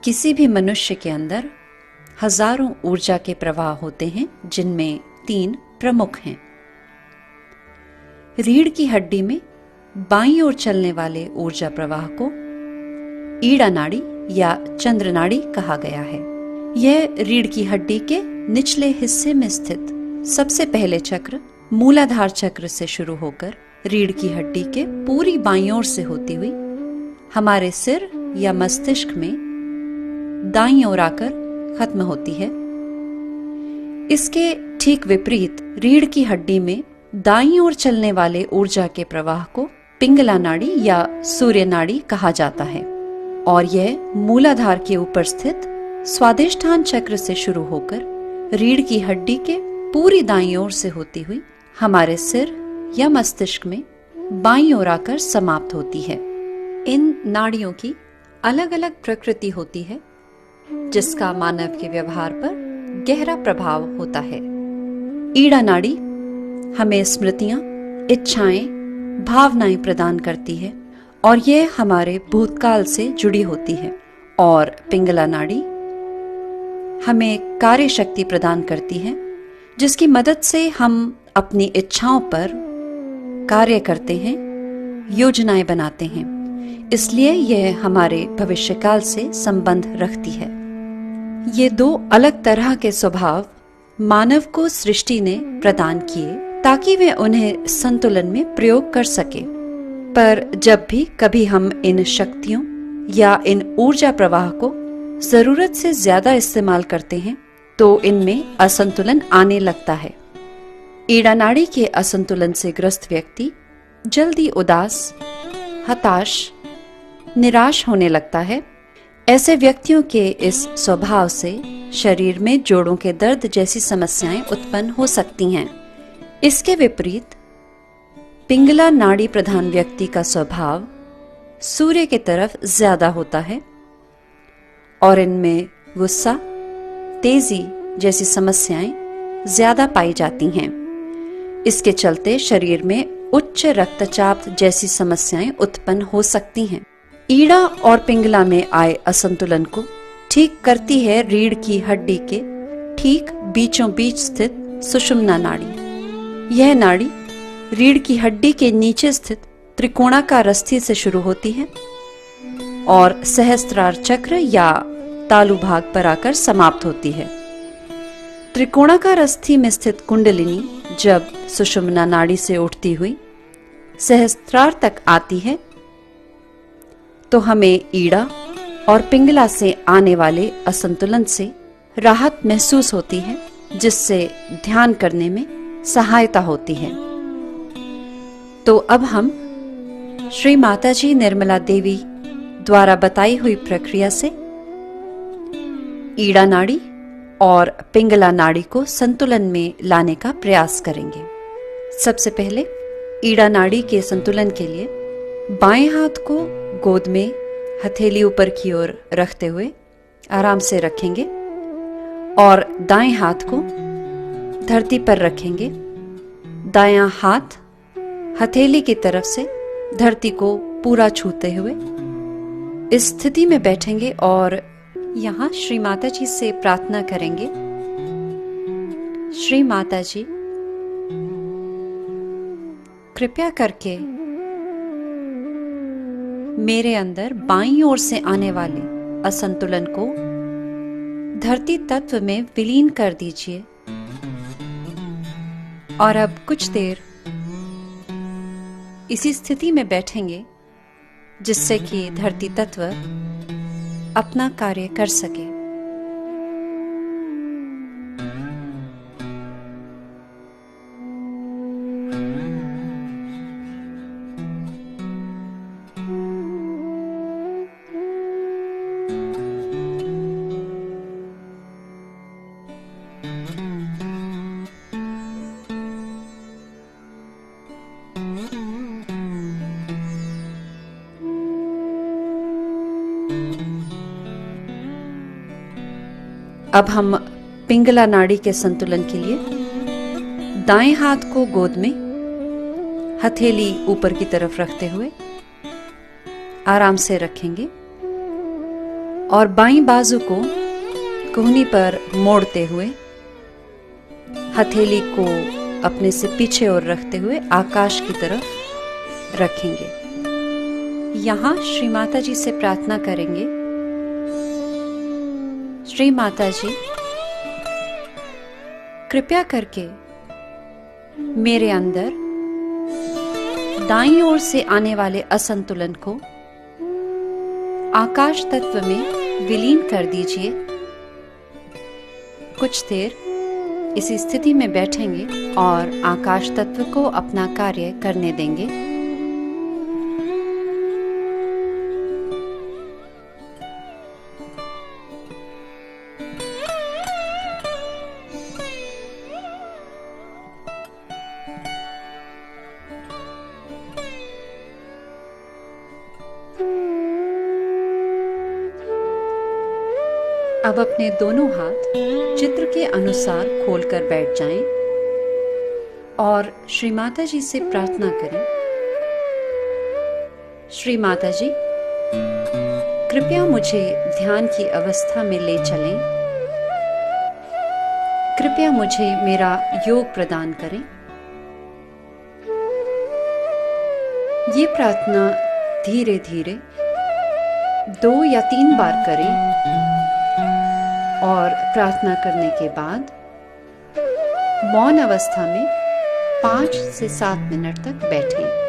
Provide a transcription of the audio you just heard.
किसी भी मनुष्य के अंदर हजारों ऊर्जा के प्रवाह होते हैं, जिनमें 3 प्रमुख हैं। रीढ़ की हड्डी में बाईं ओर चलने वाले ऊर्जा प्रवाह को ईड़ा नाड़ी या चंद्र नाड़ी कहा गया है। यह रीढ़ की हड्डी के निचले हिस्से में स्थित सबसे पहले चक्र मूलाधार चक्र से शुरू होकर रीढ़ की हड्डी के पूरी बाईं ओर से होती हुई हमारे सिर या मस्तिष्क में दाईं ओर आकर खत्म होती है। इसके ठीक विपरीत रीढ़ की हड्डी में दाईं ओर चलने वाले ऊर्जा के प्रवाह को पिंगला नाड़ी या सूर्य नाड़ी कहा जाता है और यह मूलाधार के ऊपर स्थित स्वादिष्ठान चक्र से शुरू होकर रीढ़ की हड्डी के पूरी दाईं ओर से होती हुई हमारे सिर या मस्तिष्क में बाईं ओर आकर समाप्त होती है। इन नाड़ियों की अलग अलग प्रकृति होती है, जिसका मानव के व्यवहार पर गहरा प्रभाव होता है। ईड़ा नाड़ी हमें स्मृतियां, इच्छाएं, भावनाएं प्रदान करती है और यह हमारे भूतकाल से जुड़ी होती है। और पिंगला नाड़ी हमें कार्य शक्ति प्रदान करती है, जिसकी मदद से हम अपनी इच्छाओं पर कार्य करते हैं, योजनाएं बनाते हैं। इसलिए यह हमारे भविष्यकाल से संबंध रखती है। ये 2 अलग तरह के स्वभाव मानव को सृष्टि ने प्रदान किए ताकि वे उन्हें संतुलन में प्रयोग कर सके। पर जब भी कभी हम इन शक्तियों या इन ऊर्जा प्रवाह को जरूरत से ज्यादा इस्तेमाल करते हैं तो इनमें असंतुलन आने लगता है। ईड़ा नाड़ी के असंतुलन से ग्रस्त व्यक्ति जल्दी उदास, हताश, निराश होने लगता है। ऐसे व्यक्तियों के इस स्वभाव से शरीर में जोड़ों के दर्द जैसी समस्याएं उत्पन्न हो सकती हैं। इसके विपरीत पिंगला नाड़ी प्रधान व्यक्ति का स्वभाव सूर्य की तरफ ज्यादा होता है और इनमें गुस्सा, तेजी जैसी समस्याएं ज्यादा पाई जाती हैं। इसके चलते शरीर में उच्च रक्तचाप जैसी समस्याएं उत्पन्न हो सकती हैं। ईड़ा और पिंगला में आए असंतुलन को ठीक करती है रीढ़ की हड्डी के ठीक बीचों बीच स्थित सुषुम्ना नाड़ी। यह नाड़ी रीढ़ की हड्डी के नीचे स्थित त्रिकोणाकार अस्थि से शुरू होती है और सहस्त्रार चक्र या तालु भाग पर आकर समाप्त होती है। त्रिकोणाकार अस्थि में स्थित कुंडलिनी जब सुषुम्ना नाड़ी से उठती हुई सहस्त्रार तक आती है तो हमें ईड़ा और पिंगला से आने वाले असंतुलन से राहत महसूस होती है, जिससे ध्यान करने में सहायता होती है। तो अब हम श्री माताजी निर्मला देवी द्वारा बताई हुई प्रक्रिया से ईड़ा नाड़ी और पिंगला नाड़ी को संतुलन में लाने का प्रयास करेंगे। सबसे पहले ईड़ा नाड़ी के संतुलन के लिए बाएं हाथ को गोद में हथेली ऊपर की ओर रखते हुए आराम से रखेंगे और दाएं हाथ को धरती पर रखेंगे। दायां हाथ हथेली की तरफ से धरती को पूरा छूते हुए इस स्थिति में बैठेंगे और यहाँ श्री माता जी से प्रार्थना करेंगे। श्री माता जी, कृपया करके मेरे अंदर बाईं ओर से आने वाले असंतुलन को धरती तत्व में विलीन कर दीजिए। और अब कुछ देर इसी स्थिति में बैठेंगे जिससे कि धरती तत्व अपना कार्य कर सके। अब हम पिंगला नाड़ी के संतुलन के लिए दाएं हाथ को गोद में हथेली ऊपर की तरफ रखते हुए आराम से रखेंगे और बाईं बाजू को कोहनी पर मोड़ते हुए हथेली को अपने से पीछे और रखते हुए आकाश की तरफ रखेंगे। यहाँ श्री माता जी से प्रार्थना करेंगे, श्री माता जी कृपया करके मेरे अंदर दाईं ओर से आने वाले असंतुलन को आकाश तत्व में विलीन कर दीजिए। कुछ देर इसी स्थिति में बैठेंगे और आकाश तत्व को अपना कार्य करने देंगे। अब अपने दोनों हाथ चित्र के अनुसार खोलकर बैठ जाएं और श्री माता जी से प्रार्थना करें, श्री माता जी कृपया मुझे ध्यान की अवस्था में ले चलें, कृपया मुझे मेरा योग प्रदान करें। ये प्रार्थना धीरे धीरे 2 या 3 बार करें और प्रार्थना करने के बाद मौन अवस्था में 5 से 7 मिनट तक बैठें।